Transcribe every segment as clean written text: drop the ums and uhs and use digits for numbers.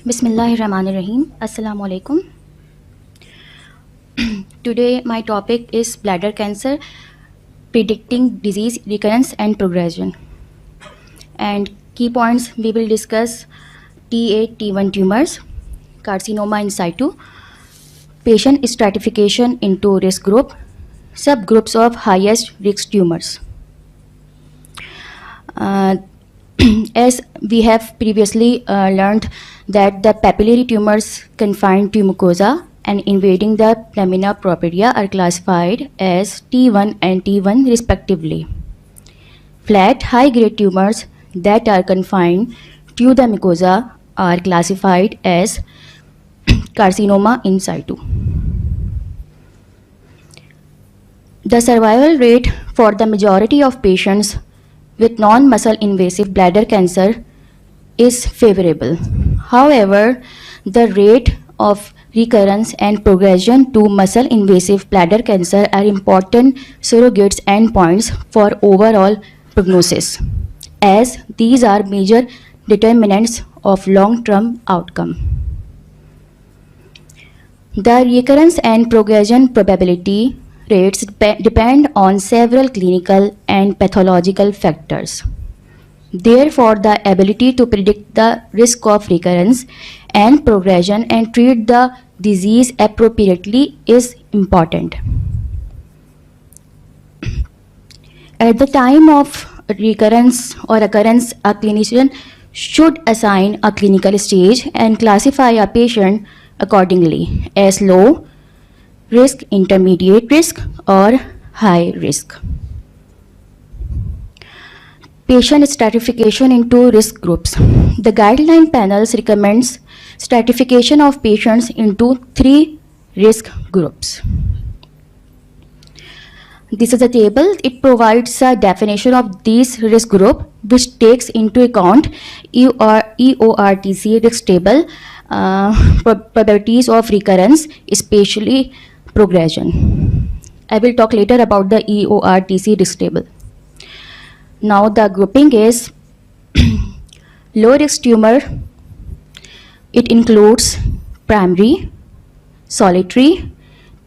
Bismillahirrahmanirrahim. Assalamu alaikum. Today my topic is bladder cancer, predicting disease recurrence and progression. And key points we will discuss: T8, T1 tumors, carcinoma in situ, patient stratification into risk group, subgroups of highest risk tumors. As we have previously learned that the papillary tumors confined to mucosa and invading the lamina propria are classified as T1 and T1 respectively. Flat high-grade tumors that are confined to the mucosa are classified as carcinoma in situ. The survival rate for the majority of patients with non-muscle invasive bladder cancer is favorable. However, the rate of recurrence and progression to muscle invasive bladder cancer are important surrogates endpoints for overall prognosis, as these are major determinants of long-term outcome. The recurrence and progression probability rates depend on several clinical and pathological factors. Therefore, the ability to predict the risk of recurrence and progression and treat the disease appropriately is important. At the time of recurrence or occurrence, a clinician should assign a clinical stage and classify a patient accordingly as low risk, intermediate risk, or high risk. Patient stratification into risk groups. The guideline panels recommends stratification of patients into 3 risk groups. This is a table. It provides a definition of these risk group, which takes into account EORTC risk table, probabilities of recurrence, especially progression. I will talk later about the EORTC risk table. Now the grouping is low risk tumor. It includes primary, solitary,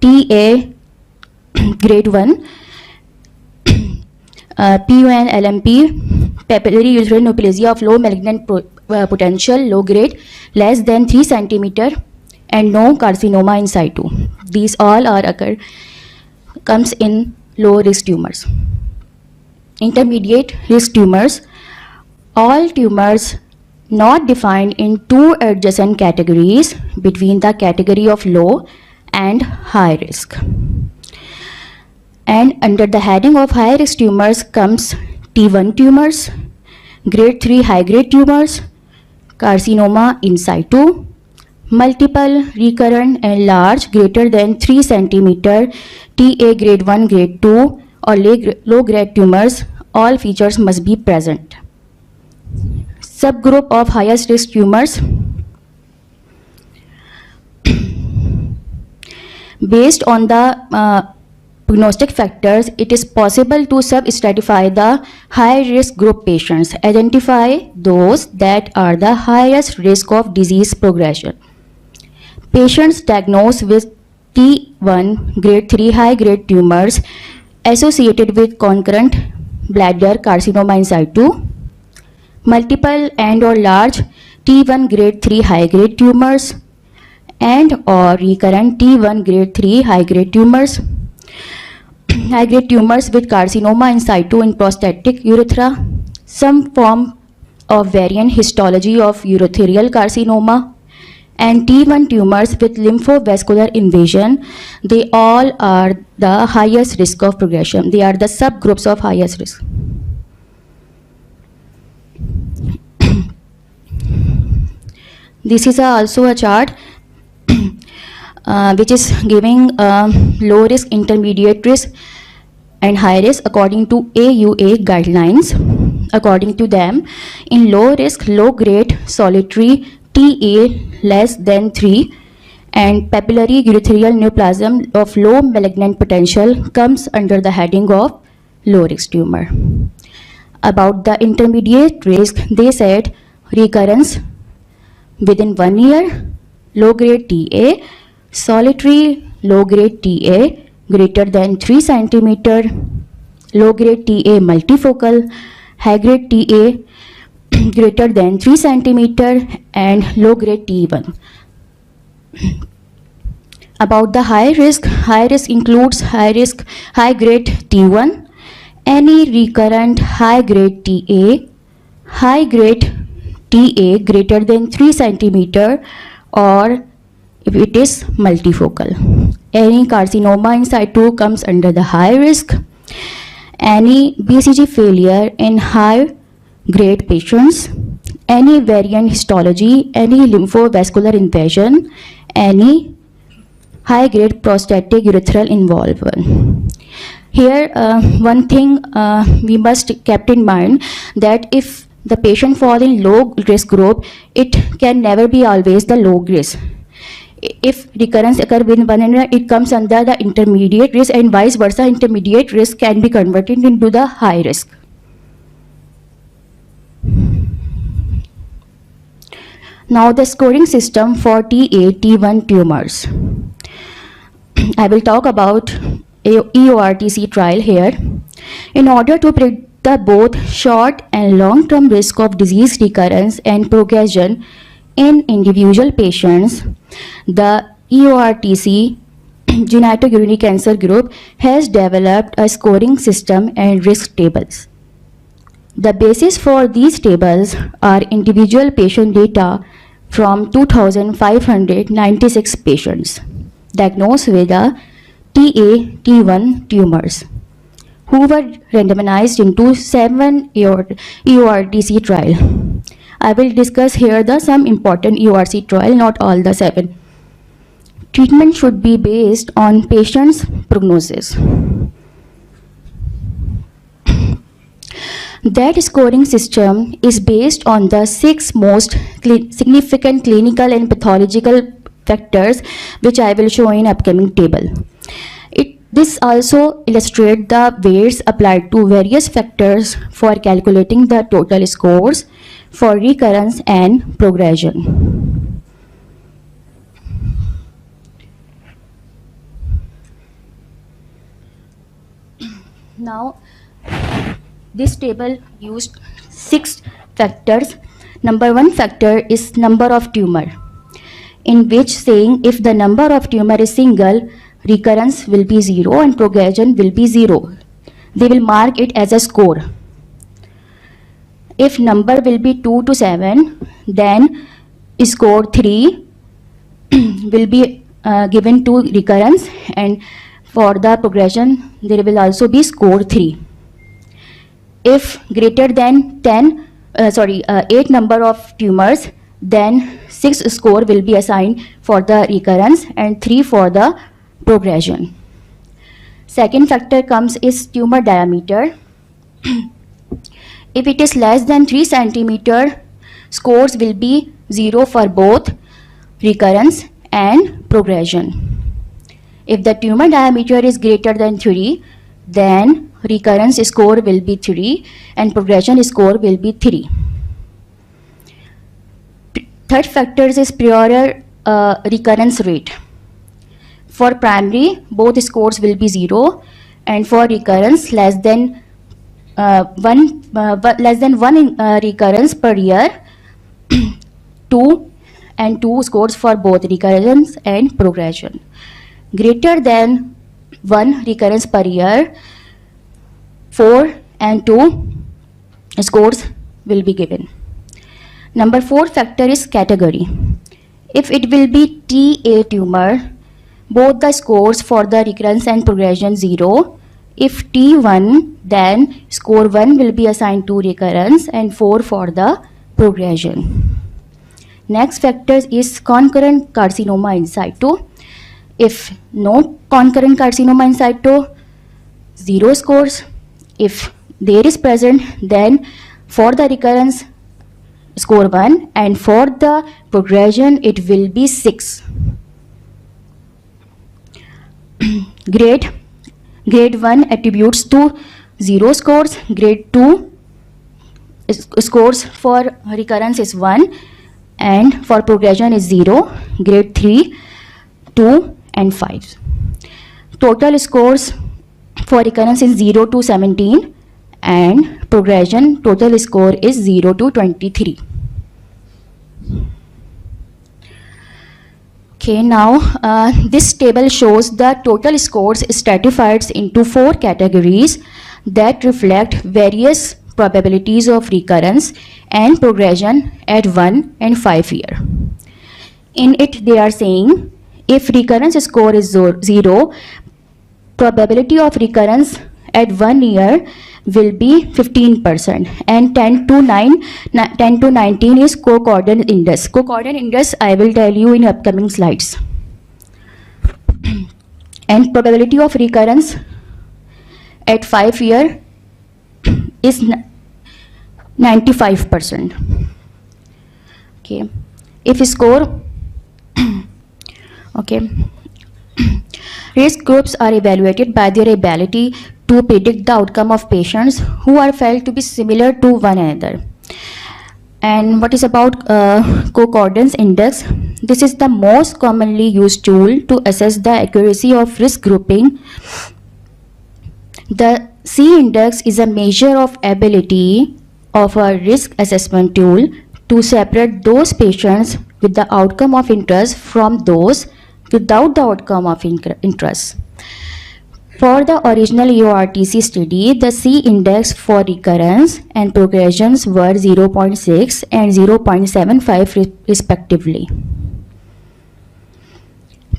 TA grade 1, PUN LMP, papillary uterine neoplasia of low malignant potential, low grade, less than 3 cm, and no carcinoma in situ. These all comes in low risk tumors. Intermediate risk tumors, all tumors not defined in 2 adjacent categories between the category of low and high risk. And under the heading of high risk tumors comes T1 tumors, grade 3 high grade tumors, carcinoma in situ, multiple, recurrent and large greater than 3 cm, TA grade 1, grade 2 or low grade tumors. All features must be present. Subgroup of highest risk tumors. Based on the prognostic factors, it is possible to sub-stratify the high-risk group patients. Identify those that are the highest risk of disease progression. Patients diagnosed with T1 grade 3 high-grade tumors associated with concurrent bladder carcinoma in situ, multiple and or large T1 grade 3 high-grade tumors, and or recurrent T1 grade 3 high-grade tumors, high-grade tumors with carcinoma in situ in prostatic urethra, some form of variant histology of urothelial carcinoma, and T1 tumors with lymphovascular invasion. They all are the highest risk of progression. They are the subgroups of highest risk. This is also a chart which is giving low risk, intermediate risk, and high risk according to AUA guidelines. According to them, in low risk, low grade, solitary, TA less than 3, and papillary urothelial neoplasm of low malignant potential comes under the heading of low risk tumor. About the intermediate risk, they said recurrence, within 1 year, low grade TA, solitary low grade TA greater than 3 centimeter, low grade TA multifocal, high grade TA greater than 3 centimeter, and low grade T1. About the high risk includes high grade T1, any recurrent high grade TA, high grade TA greater than 3 centimeter, or if it is multifocal. Any carcinoma in situ comes under the high risk. Any BCG failure in high grade patients, any variant histology, any lymphovascular invasion, any high grade prostatic urethral involvement. Here, one thing we must keep in mind, that if the patient fall in low risk group, it can never be always the low risk. If recurrence occur within 1 year, it comes under the intermediate risk, and vice versa, intermediate risk can be converted into the high risk. Now the scoring system for TA, T1 tumors. I will talk about EORTC trial here. In order to predict the both short and long-term risk of disease recurrence and progression in individual patients, the EORTC genitourinary cancer group has developed a scoring system and risk tables. The basis for these tables are individual patient data from 2,596 patients diagnosed with the TA-T1 tumors, who were randomized into 7 EORTC trial. I will discuss here some important EORTC trial, not all the 7. Treatment should be based on patient's prognosis. That scoring system is based on the 6 most significant clinical and pathological factors, which I will show in upcoming table. This also illustrates the weights applied to various factors for calculating the total scores for recurrence and progression. Now, this table used 6 factors. Number 1 factor is number of tumor, in which saying if the number of tumor is single, recurrence will be 0 and progression will be 0. They will mark it as a score. If number will be 2 to 7, then score 3 will be given to recurrence, and for the progression there will also be score 3. If greater than 8 number of tumors, then 6 score will be assigned for the recurrence and 3 for the progression. Second factor comes is tumor diameter. If it is less than 3 centimeter, scores will be 0 for both recurrence and progression. If the tumor diameter is greater than 3, then recurrence score will be 3 and progression score will be 3. Third factor is prior recurrence rate. For primary, both scores will be 0, and for recurrence less than 1 recurrence per year, 2 scores for both recurrence and progression. Greater than 1 recurrence per year, 4 and 2 scores will be given. Number 4 factor is category. If it will be TA tumor, both the scores for the recurrence and progression 0. If T1, then score 1 will be assigned to recurrence and 4 for the progression. Next factor is concurrent carcinoma in situ. If no concurrent carcinoma in situ, 0 scores. If there is present, then for the recurrence score 1 and for the progression it will be 6. Grade 1 attributes to 0 scores. Grade 2 scores for recurrence is 1. and for progression is 0, grade 3, 2 and 5. Total scores for recurrence is 0 to 17 and progression total score is 0 to 23. Okay, now this table shows the total scores stratified into 4 categories that reflect various probabilities of recurrence and progression at 1 and 5 year. In it they are saying if recurrence score is 0, probability of recurrence at 1 year will be 15% and 10 to 19 is concordant index. Concordant index I will tell you in upcoming slides. And probability of recurrence at 5 year is 95%. Okay, if score okay, risk groups are evaluated by their ability to predict the outcome of patients who are felt to be similar to one another. And what is about concordance index? This is the most commonly used tool to assess the accuracy of risk grouping. The C index is a measure of ability of a risk assessment tool to separate those patients with the outcome of interest from those without the outcome of interest. For the original EORTC study, the C index for recurrence and progressions were 0.6 and 0.75 respectively.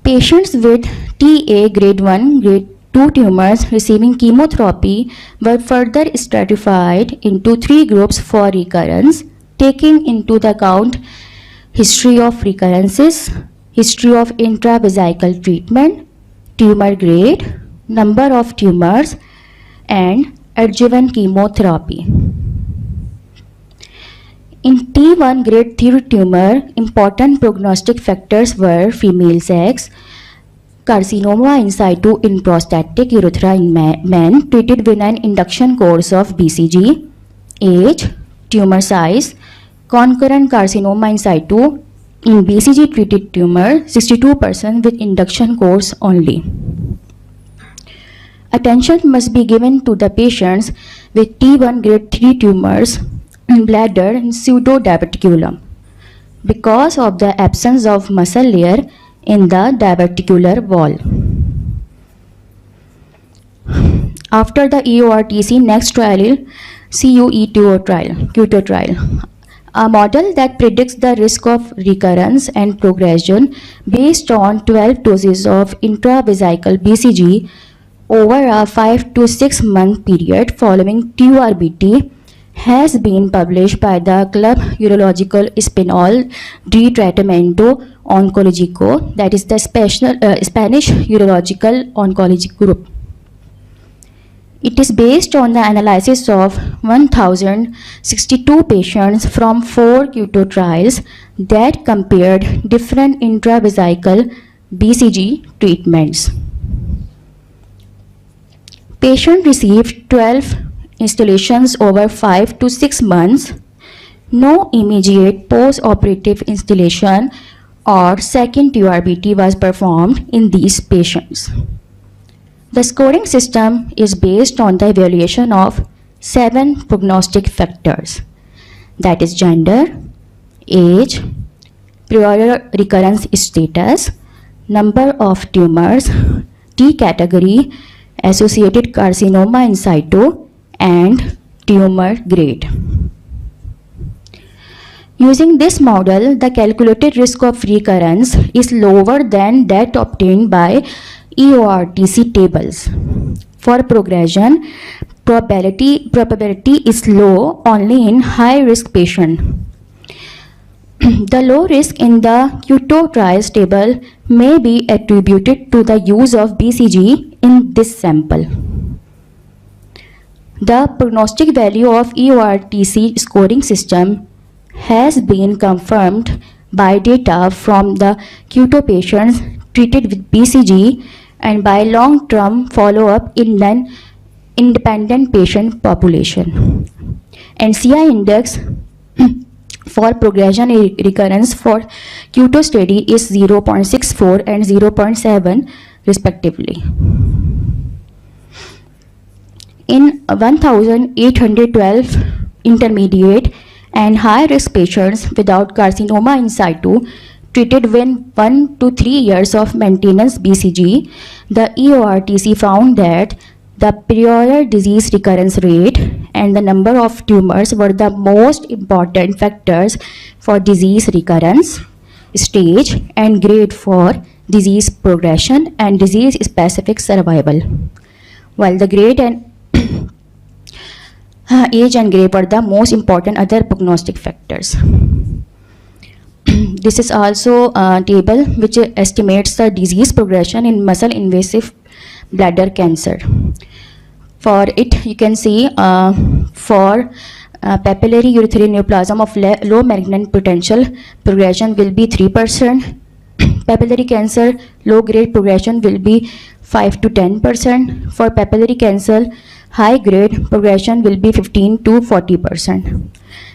Patients with TA grade 1, grade 2 tumors receiving chemotherapy were further stratified into 3 groups for recurrence, taking into the account history of recurrences, history of intravesical treatment, tumor grade, number of tumors and adjuvant chemotherapy. In T1 grade 3 tumor, important prognostic factors were female sex, carcinoma in situ in prostatic urethra in men treated with an induction course of BCG, age, tumor size, concurrent carcinoma in situ in BCG treated tumor 62% with induction course only. Attention must be given to the patients with T1 grade 3 tumors in bladder and pseudo-diverticulum because of the absence of muscle layer in the diverticular wall. After the EORTC, next trial is CUETO trial, a model that predicts the risk of recurrence and progression based on 12 doses of intravesical BCG over a 5 to 6 month period following TURBT has been published by the Club Urological Español de Tratamiento Oncológico, that is the Spanish Urological Oncology Group. It is based on the analysis of 1,062 patients from 4 QUETO trials that compared different intravesical BCG treatments. Patient received 12 installations over 5 to 6 months. No immediate post-operative installation or second TURBT was performed in these patients. The scoring system is based on the evaluation of 7 prognostic factors, that is gender, age, prior recurrence status, number of tumors, T category, associated carcinoma in situ, and tumor grade. Using this model, the calculated risk of recurrence is lower than that obtained by EORTC tables. For progression, probability is low only in high-risk patients. The low risk in the QUETO trials table may be attributed to the use of BCG in this sample. The prognostic value of EORTC scoring system has been confirmed by data from the QUETO patients treated with BCG and by long-term follow-up in an independent patient population. And CI index for progression recurrence for Q2 study is 0.64 and 0.7 respectively. In 1,812 intermediate and high risk patients without carcinoma in situ treated with 1 to 3 years of maintenance BCG, the EORTC found that the prior disease recurrence rate and the number of tumors were the most important factors for disease recurrence, stage, and grade for disease progression and disease specific survival, while the grade and age and grade were the most important other prognostic factors. This is also a table which estimates the disease progression in muscle invasive bladder cancer. For it, you can see for papillary urothelial neoplasm of low malignant potential, progression will be 3%. Papillary cancer, low grade progression will be 5 to 10%. For papillary cancer, high grade progression will be 15 to 40%.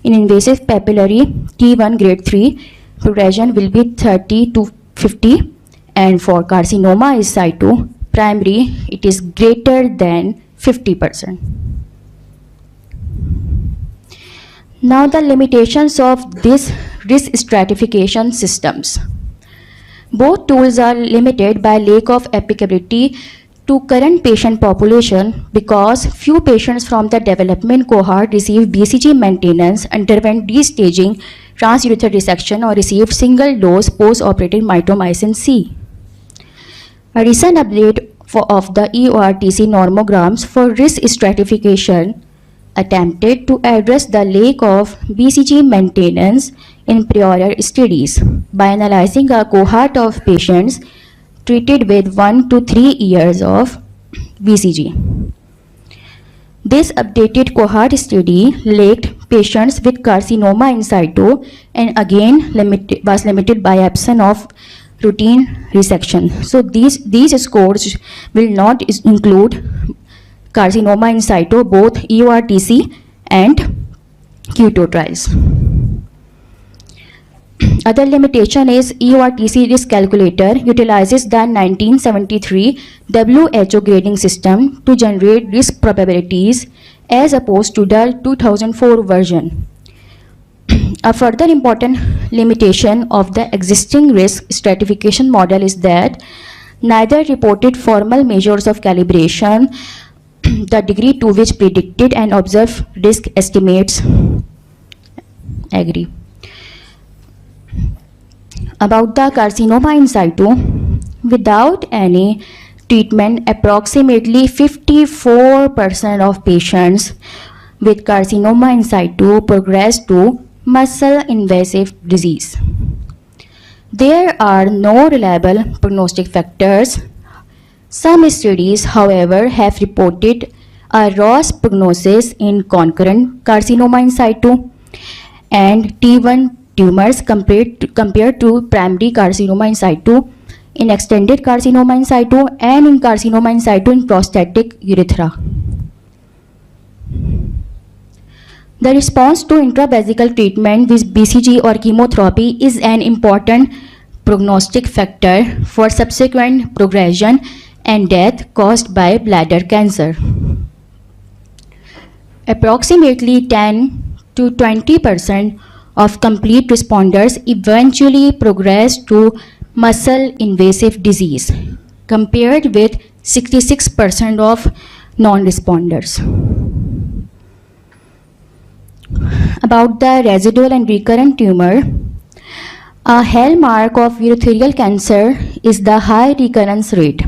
In invasive papillary T1 grade 3, progression will be 30 to 50, and for carcinoma in situ primary, it is greater than 50%. Now the limitations of this risk stratification systems. Both tools are limited by lack of applicability to current patient population because few patients from the development cohort received BCG maintenance, underwent destaging, transurethral resection, or received single dose post-operative mitomycin C. A recent update of the EORTC normograms for risk stratification attempted to address the lack of BCG maintenance in prior studies by analyzing a cohort of patients treated with 1 to 3 years of BCG. This updated cohort study lacked patients with carcinoma in situ and again was limited by absence of routine resection. So these scores will not include carcinoma in situ, both EORTC and Q2 trials. Other limitation is EORTC risk calculator utilizes the 1973 WHO grading system to generate risk probabilities as opposed to the 2004 version. A further important limitation of the existing risk stratification model is that neither reported formal measures of calibration, the degree to which predicted and observed risk estimates agree. About the carcinoma in situ, without any treatment, approximately 54% of patients with carcinoma in situ progress to muscle invasive disease. There are no reliable prognostic factors. Some studies, however, have reported a ROS prognosis in concurrent carcinoma in situ and T1 tumors compared to primary carcinoma in situ, in extended carcinoma in situ, and in carcinoma in situ in prostatic urethra. The response to intravesical treatment with BCG or chemotherapy is an important prognostic factor for subsequent progression and death caused by bladder cancer. Approximately 10 to 20% of complete responders eventually progress to muscle invasive disease, compared with 66% of non-responders. About the residual and recurrent tumor, a hallmark of urothelial cancer is the high recurrence rate,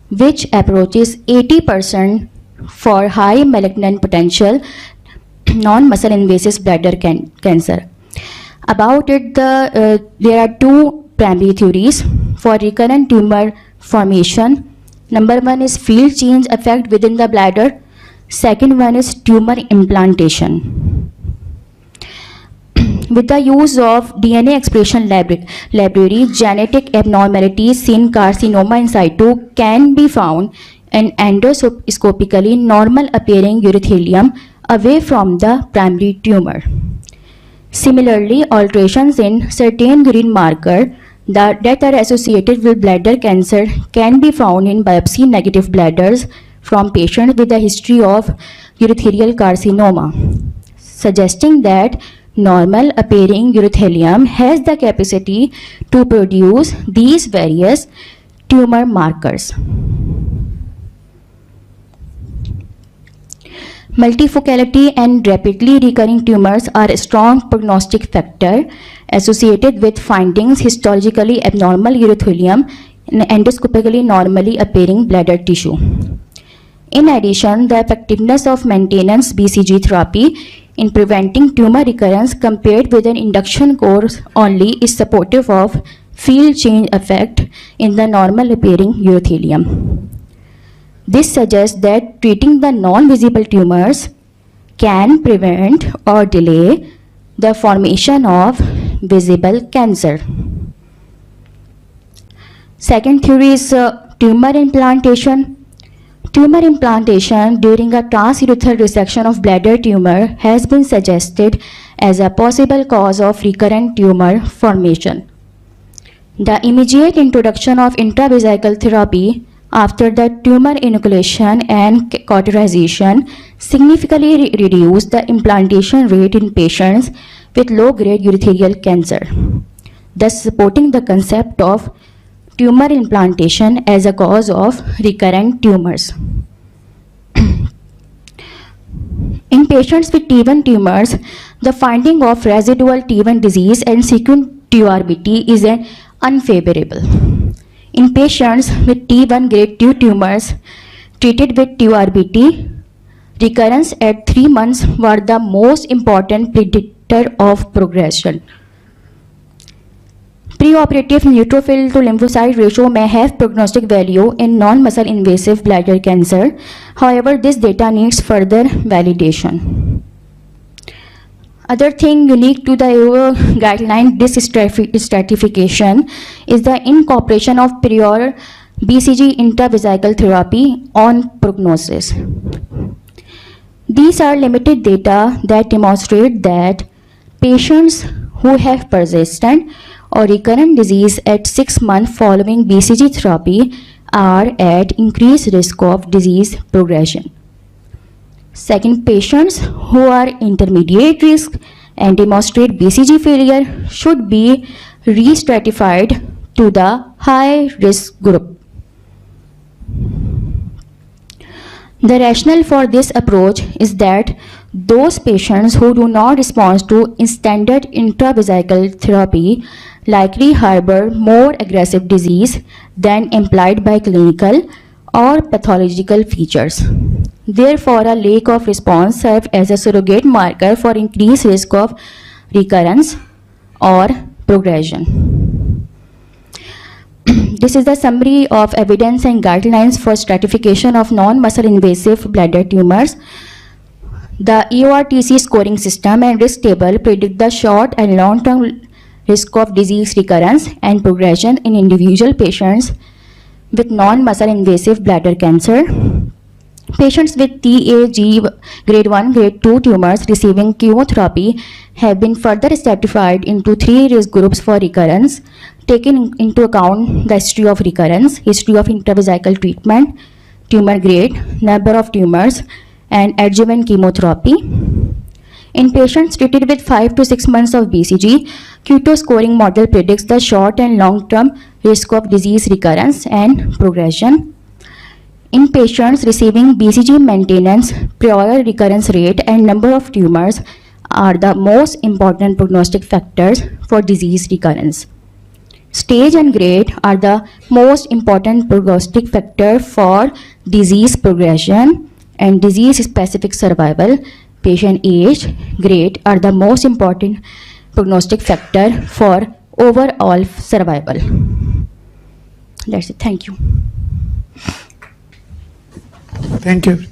which approaches 80% for high malignant potential non-muscle invasive bladder cancer. About it, there are two primary theories for recurrent tumor formation. Number one is field change effect within the bladder. Second one is tumor implantation. With the use of DNA expression library, genetic abnormalities in carcinoma in situ can be found in endoscopically normal appearing urothelium away from the primary tumor. Similarly, alterations in certain urine markers that are associated with bladder cancer can be found in biopsy-negative bladders from patients with a history of urothelial carcinoma, suggesting that normal appearing urothelium has the capacity to produce these various tumor markers. Multifocality and rapidly recurring tumors are a strong prognostic factor associated with findings histologically abnormal urothelium and endoscopically normally appearing bladder tissue. In addition, the effectiveness of maintenance BCG therapy in preventing tumor recurrence compared with an induction course only is supportive of field change effect in the normal appearing urothelium. This suggests that treating the non-visible tumors can prevent or delay the formation of visible cancer. Second theory is tumor implantation. Tumor implantation during a transurethral resection of bladder tumor has been suggested as a possible cause of recurrent tumor formation. The immediate introduction of intravesical therapy after the tumor inoculation and cauterization significantly reduced the implantation rate in patients with low-grade urothelial cancer, thus supporting the concept of tumor implantation as a cause of recurrent tumors. In patients with T1 tumors, the finding of residual T1 disease and sequent TURBT is unfavorable. In patients with T1 grade 2 tumors treated with TURBT, recurrence at 3 months were the most important predictor of progression. Preoperative neutrophil to lymphocyte ratio may have prognostic value in non-muscle invasive bladder cancer. However, this data needs further validation. Other thing unique to the AO guideline stratification is the incorporation of prior BCG intravesical therapy on prognosis. These are limited data that demonstrate that patients who have persistent or recurrent disease at 6 months following BCG therapy are at increased risk of disease progression. Second, patients who are intermediate risk and demonstrate BCG failure should be re-stratified to the high risk group. The rationale for this approach is that those patients who do not respond to standard intravesical therapy likely harbor more aggressive disease than implied by clinical or pathological features. Therefore, a lack of response serves as a surrogate marker for increased risk of recurrence or progression. This is the summary of evidence and guidelines for stratification of non-muscle invasive bladder tumors. The EORTC scoring system and risk table predict the short and long-term risk of disease recurrence and progression in individual patients with non-muscle invasive bladder cancer. Patients with TAG grade 1, grade 2 tumors receiving chemotherapy have been further stratified into 3 risk groups for recurrence, taking into account the history of recurrence, history of intravesical treatment, tumor grade, number of tumors, and adjuvant chemotherapy. In patients treated with 5 to 6 months of BCG, QTOS scoring model predicts the short and long-term risk of disease recurrence and progression. In patients receiving BCG maintenance, prior recurrence rate and number of tumors are the most important prognostic factors for disease recurrence. Stage and grade are the most important prognostic factor for disease progression, and disease-specific survival. Patient age, grade are the most important prognostic factor for overall survival. That's it. Thank you. Thank you.